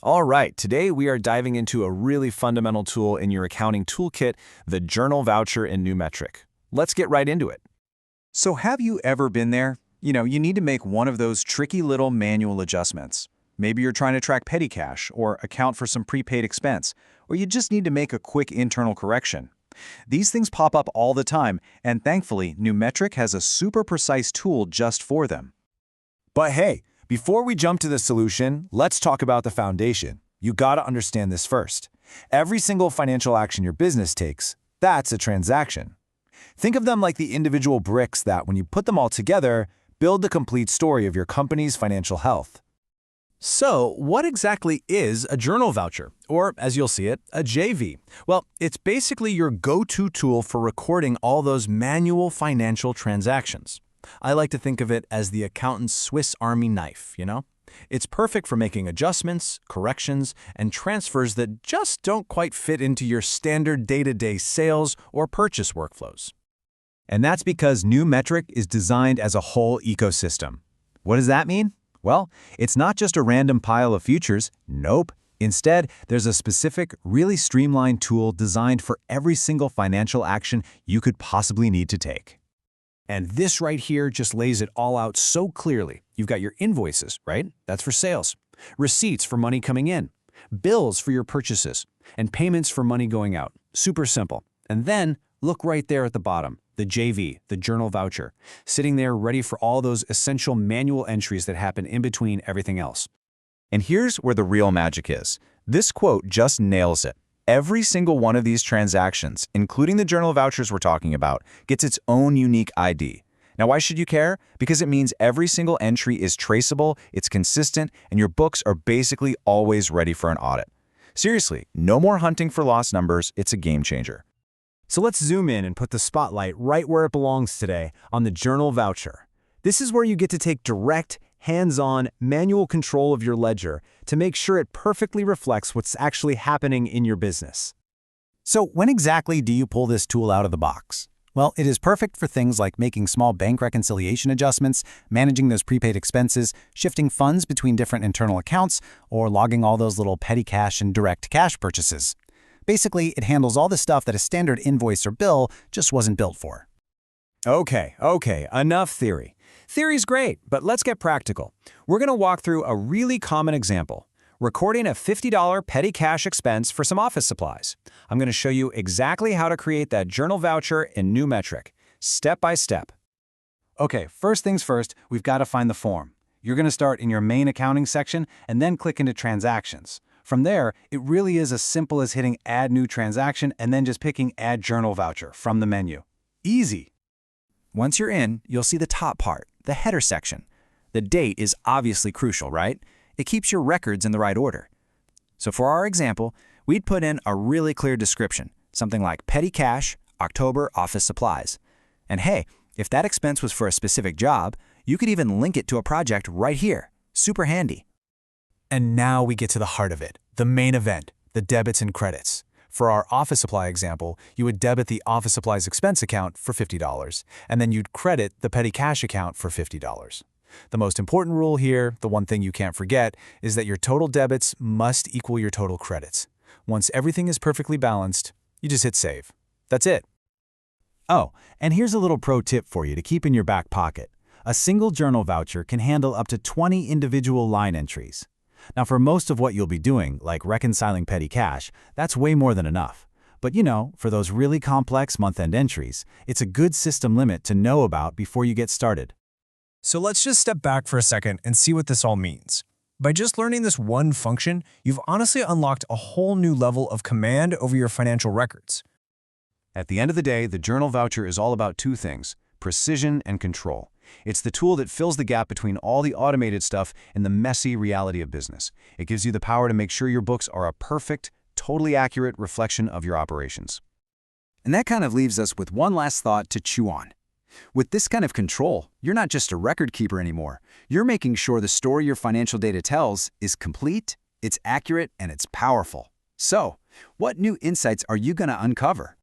All right, today we are diving into a really fundamental tool in your accounting toolkit, the Journal Voucher in NuMetric. Let's get right into it. So have you ever been there? You need to make one of those tricky little manual adjustments. Maybe you're trying to track petty cash or account for some prepaid expense, or you just need to make a quick internal correction. These things pop up all the time, and thankfully, NuMetric has a super precise tool just for them. But hey, before we jump to the solution, let's talk about the foundation. You gotta understand this first. Every single financial action your business takes, that's a transaction. Think of them like the individual bricks that, when you put them all together, build the complete story of your company's financial health. So, what exactly is a journal voucher, or as you'll see it, a JV? Well, it's basically your go-to tool for recording all those manual financial transactions. I like to think of it as the accountant's Swiss Army knife, It's perfect for making adjustments, corrections, and transfers that just don't quite fit into your standard day-to-day sales or purchase workflows. And that's because NuMetric is designed as a whole ecosystem. What does that mean? Well, it's not just a random pile of futures. Nope. Instead, there's a specific, really streamlined tool designed for every single financial action you could possibly need to take. And this right here just lays it all out so clearly. You've got your invoices, right? That's for sales. Receipts for money coming in. Bills for your purchases. And payments for money going out. Super simple. And then, look right there at the bottom. The JV, the journal voucher, sitting there ready for all those essential manual entries that happen in between everything else. And here's where the real magic is. This quote just nails it. Every single one of these transactions, including the journal vouchers we're talking about, gets its own unique ID. Now, why should you care? Because it means every single entry is traceable, it's consistent, and your books are basically always ready for an audit. Seriously, no more hunting for lost numbers. It's a game changer. So let's zoom in and put the spotlight right where it belongs today, on the journal voucher. This is where you get to take direct, hands-on, manual control of your ledger to make sure it perfectly reflects what's actually happening in your business. So when exactly do you pull this tool out of the box? Well, it is perfect for things like making small bank reconciliation adjustments, managing those prepaid expenses, shifting funds between different internal accounts, or logging all those little petty cash and direct cash purchases. Basically, it handles all the stuff that a standard invoice or bill just wasn't built for. Okay, enough theory. Theory's great, but let's get practical. We're going to walk through a really common example, recording a $50 petty cash expense for some office supplies. I'm going to show you exactly how to create that journal voucher in NuMetric, step by step. Okay, first things first, we've got to find the form. You're going to start in your main accounting section and then click into transactions. From there, it really is as simple as hitting Add New Transaction and then just picking Add Journal Voucher from the menu. Easy! Once you're in, you'll see the top part, the header section. The date is obviously crucial, right? It keeps your records in the right order. So for our example, we'd put in a really clear description, something like petty cash, October office supplies. And hey, if that expense was for a specific job, you could even link it to a project right here. Super handy. And now we get to the heart of it, the main event, the debits and credits. For our office supply example, you would debit the office supplies expense account for $50, and then you'd credit the petty cash account for $50. The most important rule here, the one thing you can't forget, is that your total debits must equal your total credits. Once everything is perfectly balanced, you just hit save. That's it. Oh, and here's a little pro tip for you to keep in your back pocket. A single journal voucher can handle up to 20 individual line entries. Now, for most of what you'll be doing, like reconciling petty cash, that's way more than enough. But for those really complex month-end entries, it's a good system limit to know about before you get started. So let's just step back for a second and see what this all means. By just learning this one function, you've honestly unlocked a whole new level of command over your financial records. At the end of the day, the journal voucher is all about two things: precision and control. It's the tool that fills the gap between all the automated stuff and the messy reality of business. It gives you the power to make sure your books are a perfect, totally accurate reflection of your operations. And that kind of leaves us with one last thought to chew on. With this kind of control, you're not just a record keeper anymore. You're making sure the story your financial data tells is complete, it's accurate, and it's powerful. So, what new insights are you going to uncover?